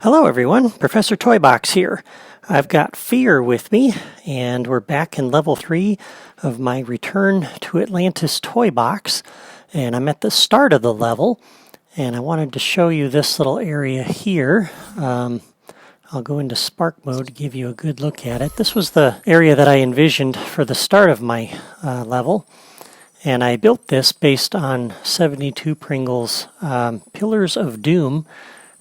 Hello everyone, Professor Toybox here. I've got Fear with me, and we're back in level 3 of my Return to Atlantis toy box. And I'm at the start of the level, and I wanted to show you this little area here. I'll go into Spark mode to give you a good look at it. This was the area that I envisioned for the start of my level. And I built this based on 72 Pringles Pillars of Doom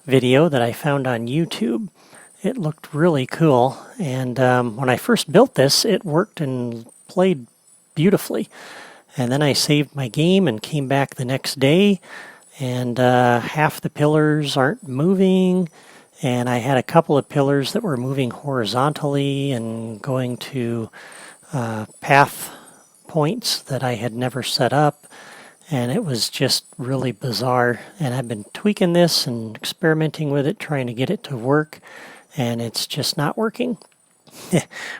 video that I found on YouTube. It looked really cool, and when I first built this, it worked and played beautifully. And then I saved my game and came back the next day, and half the pillars aren't moving, and I had a couple of pillars that were moving horizontally and going to path points that I had never set up. And it was just really bizarre, and I've been tweaking this and experimenting with it, trying to get it to work, and it's just not working,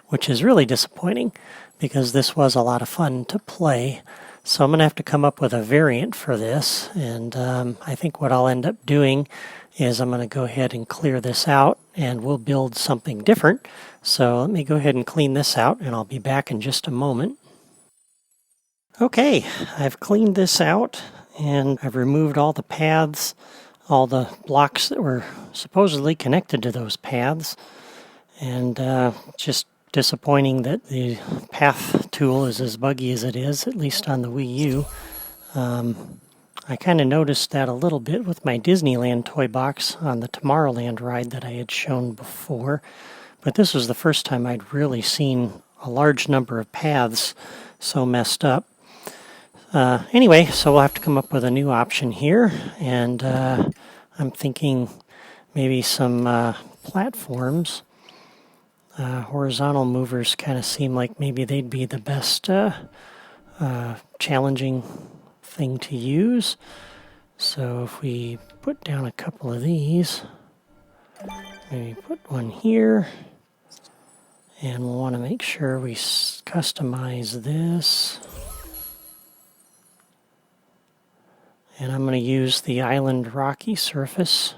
which is really disappointing because this was a lot of fun to play. So I'm going to have to come up with a variant for this, and I think what I'll end up doing is I'm going to go ahead and clear this out, and we'll build something different. So let me go ahead and clean this out, and I'll be back in just a moment. Okay, I've cleaned this out, and I've removed all the paths, all the blocks that were supposedly connected to those paths, and just disappointing that the path tool is as buggy as it is, at least on the Wii U. I kind of noticed that a little bit with my Disneyland toy box on the Tomorrowland ride that I had shown before, but this was the first time I'd really seen a large number of paths so messed up. Anyway, so we'll have to come up with a new option here, and I'm thinking maybe some platforms. Horizontal movers kind of seem like maybe they'd be the best challenging thing to use. So if we put down a couple of these, maybe put one here, and we'll want to make sure we customize this. And I'm going to use the Island Rocky surface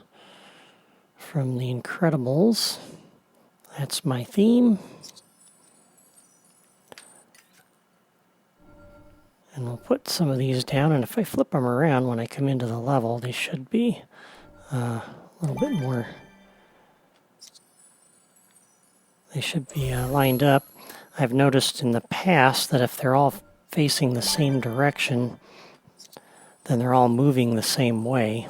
from The Incredibles. That's my theme. And we'll put some of these down, and if I flip them around when I come into the level, they should be a little bit more, they should be lined up. I've noticed in the past that if they're all facing the same direction, then they're all moving the same way.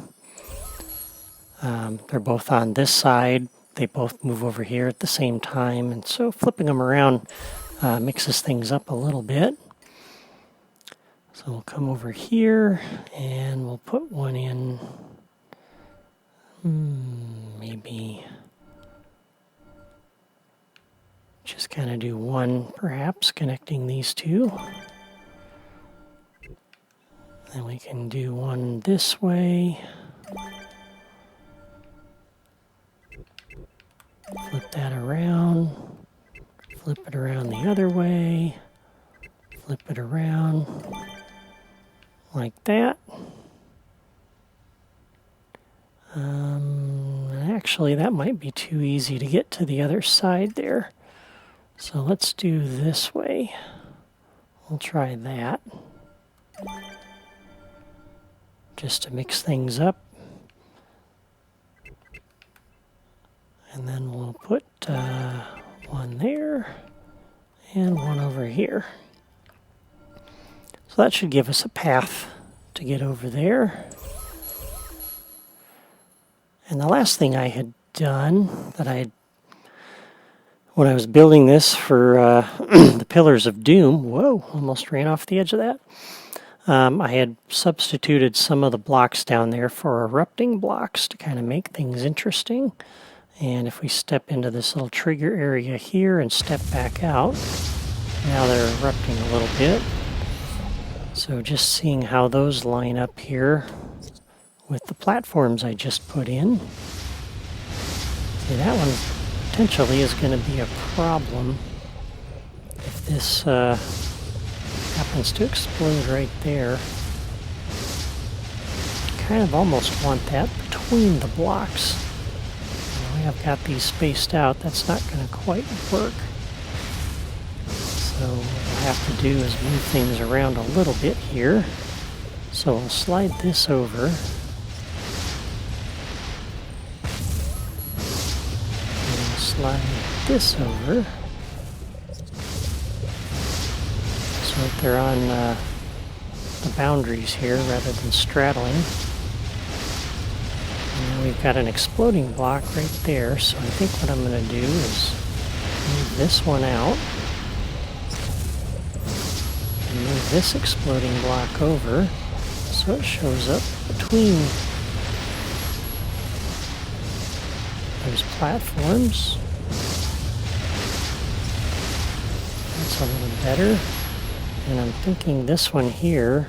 They're both on this side. They both move over here at the same time. And so flipping them around mixes things up a little bit. So we'll come over here and we'll put one in. Maybe just kind of do one, perhaps, connecting these two. And we can do one this way. Flip that around. Flip it around the other way. Flip it around. Like that. Actually, that might be too easy to get to the other side there. So let's do this way. We'll try that. Just to mix things up. And then we'll put one there and one over here. So that should give us a path to get over there. And the last thing I had done when I was building this for the Pillars of Doom, whoa, almost ran off the edge of that. I had substituted some of the blocks down there for erupting blocks to kind of make things interesting. And if we step into this little trigger area here and step back out, now they're erupting a little bit. So just seeing how those line up here with the platforms I just put in. See, that one potentially is going to be a problem if this happens to explode right there. Kind of almost want that between the blocks. I've got these spaced out, that's not going to quite work. So what I'll have to do is move things around a little bit here. So I'll slide this over. And I'll slide this over. So that they're on the boundaries here rather than straddling. And now we've got an exploding block right there. So I think what I'm going to do is move this one out. Move this exploding block over so it shows up between those platforms. That's a little better. And I'm thinking this one here,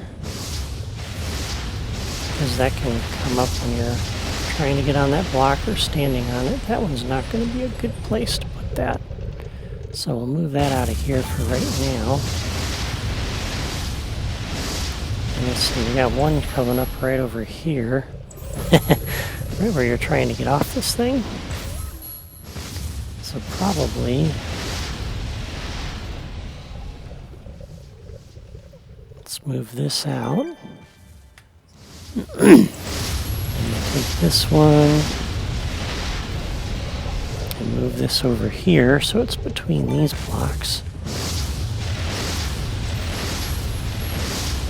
because that can come up when you're trying to get on that block or standing on it. That one's not going to be a good place to put that. So we'll move that out of here for right now. And let's see, we got one coming up right over here. Right where you're trying to get off this thing. So probably let's move this out. And take this one and move this over here so it's between these blocks.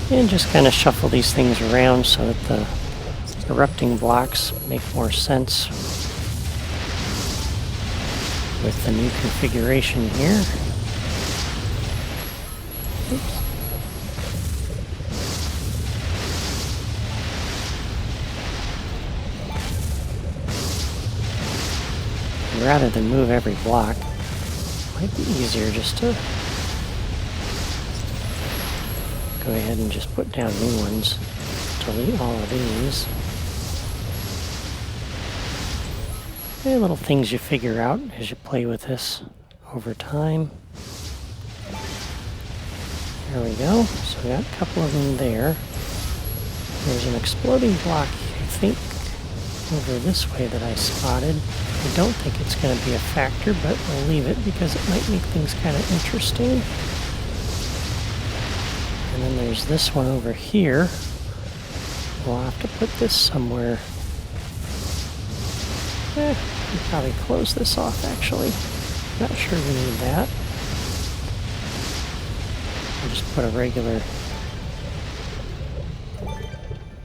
And just kind of shuffle these things around so that the erupting blocks make more sense with the new configuration here. Oops. Rather than move every block, it might be easier just to go ahead and just put down new ones. Delete all of these. And little things you figure out as you play with this over time. There we go. So we got a couple of them there. There's an exploding block, I think, over this way that I spotted. I don't think it's going to be a factor, but we'll leave it because it might make things kind of interesting. And then there's this one over here. We'll have to put this somewhere. We'll probably close this off, actually. Not sure we need that. I'll just put a regular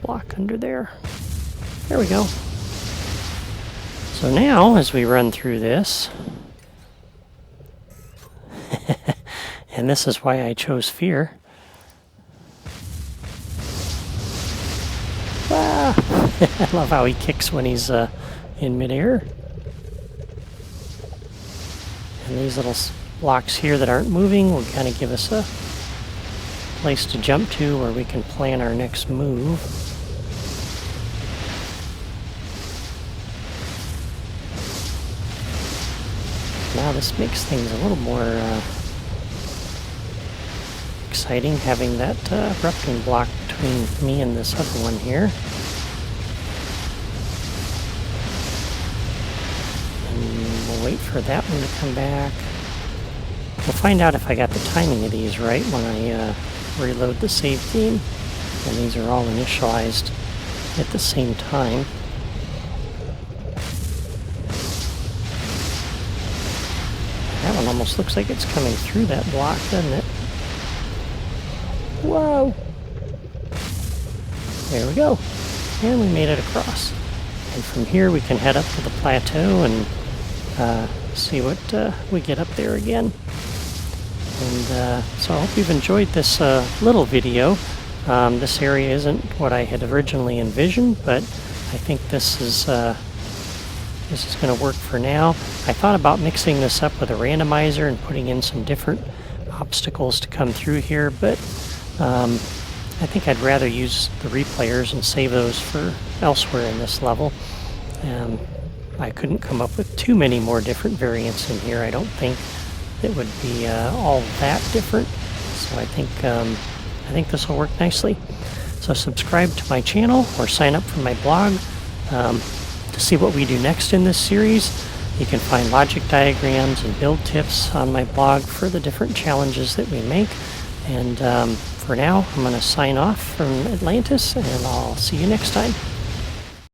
block under there. There we go. So now, as we run through this, and this is why I chose Fear. Ah, I love how he kicks when he's in midair. And these little blocks here that aren't moving will kind of give us a place to jump to where we can plan our next move. Now this makes things a little more exciting, having that erupting block between me and this other one here. And we'll wait for that one to come back. We'll find out if I got the timing of these right when I reload the save game. And these are all initialized at the same time. That one almost looks like it's coming through that block, doesn't it? Whoa! There we go. And we made it across. And from here we can head up to the plateau and see what we get up there again. And so I hope you've enjoyed this little video. This area isn't what I had originally envisioned, but I think this is going to work for now. I thought about mixing this up with a randomizer and putting in some different obstacles to come through here, but I think I'd rather use the replayers and save those for elsewhere in this level. I couldn't come up with too many more different variants in here. I don't think it would be all that different, so I think this will work nicely. So subscribe to my channel or sign up for my blog. To see what we do next in this series, you can find logic diagrams and build tips on my blog for the different challenges that we make. And for now, I'm going to sign off from Atlantis, and I'll see you next time.